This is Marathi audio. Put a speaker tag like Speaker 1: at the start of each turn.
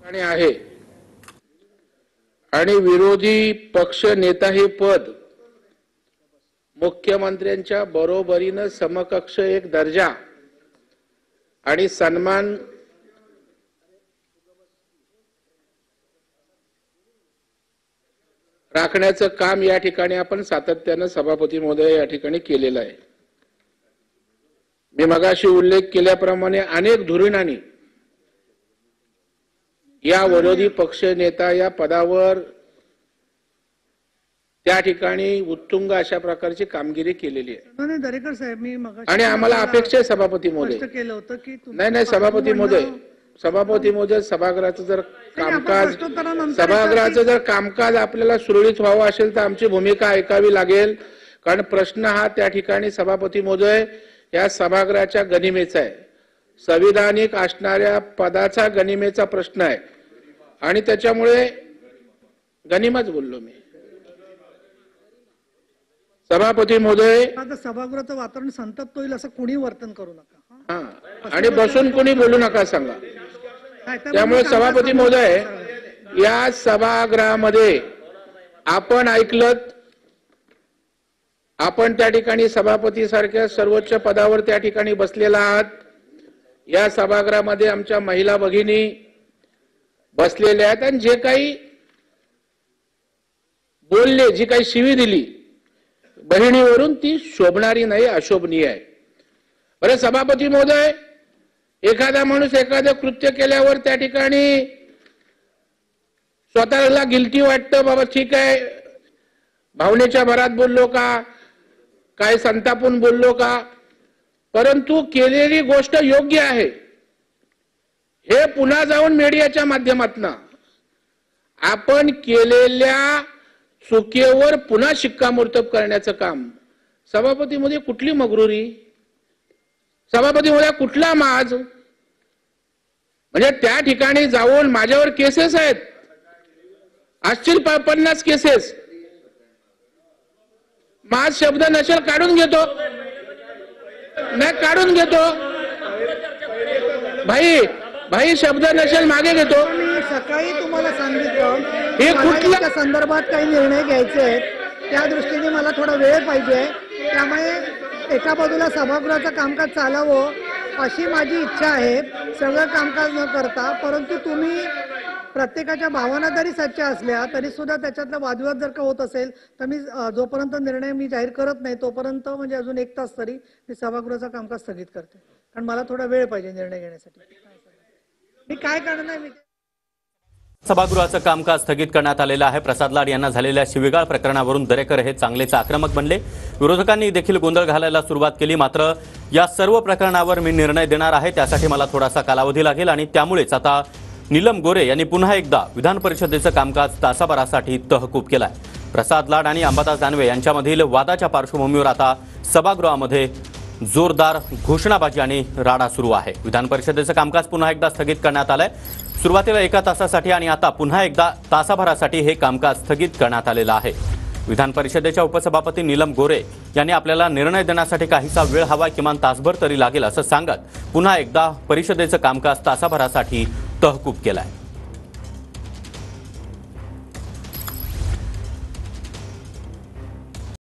Speaker 1: आणि आहे आणि विरोधी पक्ष नेता हे पद मुख्यमंत्र्यांच्या बरोबरीने समकक्ष एक दर्जा आणि सन्मान राखण्याचं काम या ठिकाणी आपण सातत्याने सभापती महोदय या ठिकाणी केलेलं आहे। मी मगाशी उल्लेख केल्याप्रमाणे अनेक धुरीणांनी या विरोधी पक्ष नेता या पदावर त्या ठिकाणी उत्तुंग अशा प्रकारची कामगिरी केलेली आहे।
Speaker 2: दरेकर साहेब, मी मगाशी
Speaker 1: आणि आम्हाला अपेक्षा आहे सभापती महोदय,
Speaker 2: केलं होतं की
Speaker 1: नाही सभापती महोदय सभागृहाचं जर कामकाज आपल्याला सुरळीत व्हावं असेल तर आमची भूमिका ऐकावी लागेल। कारण प्रश्न हा त्या ठिकाणी सभापती महोदय या सभागृहाच्या गनिमेचा आहे, संविधानिक असणाऱ्या पदाचा गनिमेचा प्रश्न आहे आणि त्याच्यामुळे गनिमच बोललो मी। सभापती महोदय,
Speaker 2: आता सभागृहाचं वातावरण संतप्त होईल असं कोणी वर्तन करू नका
Speaker 1: आणि बसून कोणी बोलू नका सांगा। त्यामुळे सभापती महोदय, या सभागृहामध्ये आपण ऐकलं, आपण त्या ठिकाणी सभापती सारख्या सर्वोच्च पदावर त्या ठिकाणी बसलेला आहात। या सभागृहामध्ये आमच्या महिला भगिनी बसलेल्या आहेत आणि जे काही बोलले, जी काही शिवी दिली बहिणीवरून, ती शोभणारी नाही, अशोभनीय आहे। बरं सभापती महोदय, एखादा माणूस एखादं कृत्य केल्यावर त्या ठिकाणी स्वतःला गिल्टी वाटतं, बाबा ठीक आहे भावनेच्या भरात बोललो का, काय संतापून बोललो का, परंतु केलेली गोष्ट योग्य आहे हे पुन्हा जाऊन मीडियाच्या माध्यमातून आपण केलेल्या चुकीवर पुन्हा शिक्कामोर्तब करण्याचं काम। सभापती महोदय, कुठली मगरुरी, सभापती महोदय कुठला माज, म्हणजे त्या ठिकाणी जाऊन माझ्यावर केसेस आहेत, असतील 50 केसेस, माझ शब्द नसेल काढून घेतो, नाही काढून घेतो, भाई शब्द नसेल मागे घेतो।
Speaker 2: मी सकाळी तुम्हाला सांगितलं
Speaker 1: हे कुठल्या
Speaker 2: संदर्भात काही निर्णय घ्यायचे आहेत, त्या दृष्टीने मला थोडा वेळ पाहिजे, त्यामुळे एका बाजूला सभागृहाचं कामकाज चालावं अशी माझी इच्छा आहे, सगळं कामकाज न करता। परंतु तुम्ही प्रत्येकाच्या भावना जरी सच्च्या असल्या तरी सुद्धा त्याच्यातला वादविवाद जर का होत असेल तर मी जोपर्यंत निर्णय मी जाहीर करत नाही तोपर्यंत, म्हणजे अजून 1 तास तरी मी सभागृहाचं कामकाज स्थगित करते, कारण मला थोडा वेळ पाहिजे निर्णय घेण्यासाठी। मी काय करणार मी
Speaker 3: सभागृहाचं कामकाज स्थगित करण्यात आलेलं आहे। प्रसाद लाड यांना झालेल्या शिवीगाळ प्रकरणावरून दरेकर हे चांगलेच आक्रमक बनले। विरोधकांनी देखील गोंधळ घालायला सुरुवात केली, मात्र या सर्व प्रकरणावर मी निर्णय देणार आहे, त्यासाठी मला थोडासा कालावधी लागेल आणि त्यामुळेच आता नीलम गोरे यांनी पुन्हा एकदा विधान परिषदेचं कामकाज तासाभरासाठी तहकूब केलंय। प्रसाद लाड आणि अंबादास दानवे यांच्यामधील वादाच्या पार्श्वभूमीवर आता सभागृहामध्ये जोरदार घोषणाबाजी आणि राडा सुरू आहे। विधान परिषदेचं कामकाज पुन्हा एकदा स्थगित करण्यात आलंय। सुरुवातीला 1 तासासाठी आणि आता पुन्हा एकदा तासाभरासाठी हे कामकाज स्थगित करण्यात आलेलं आहे। विधान परिषदेच्या उपसभापती नीलम गोरे यांनी आपल्याला निर्णय देण्यासाठी काहीसा वेळ हवा, किमान तासभर तरी लागेल असं सांगत पुन्हा एकदा परिषदेचं कामकाज तासाभरासाठी तहकूब केलंय।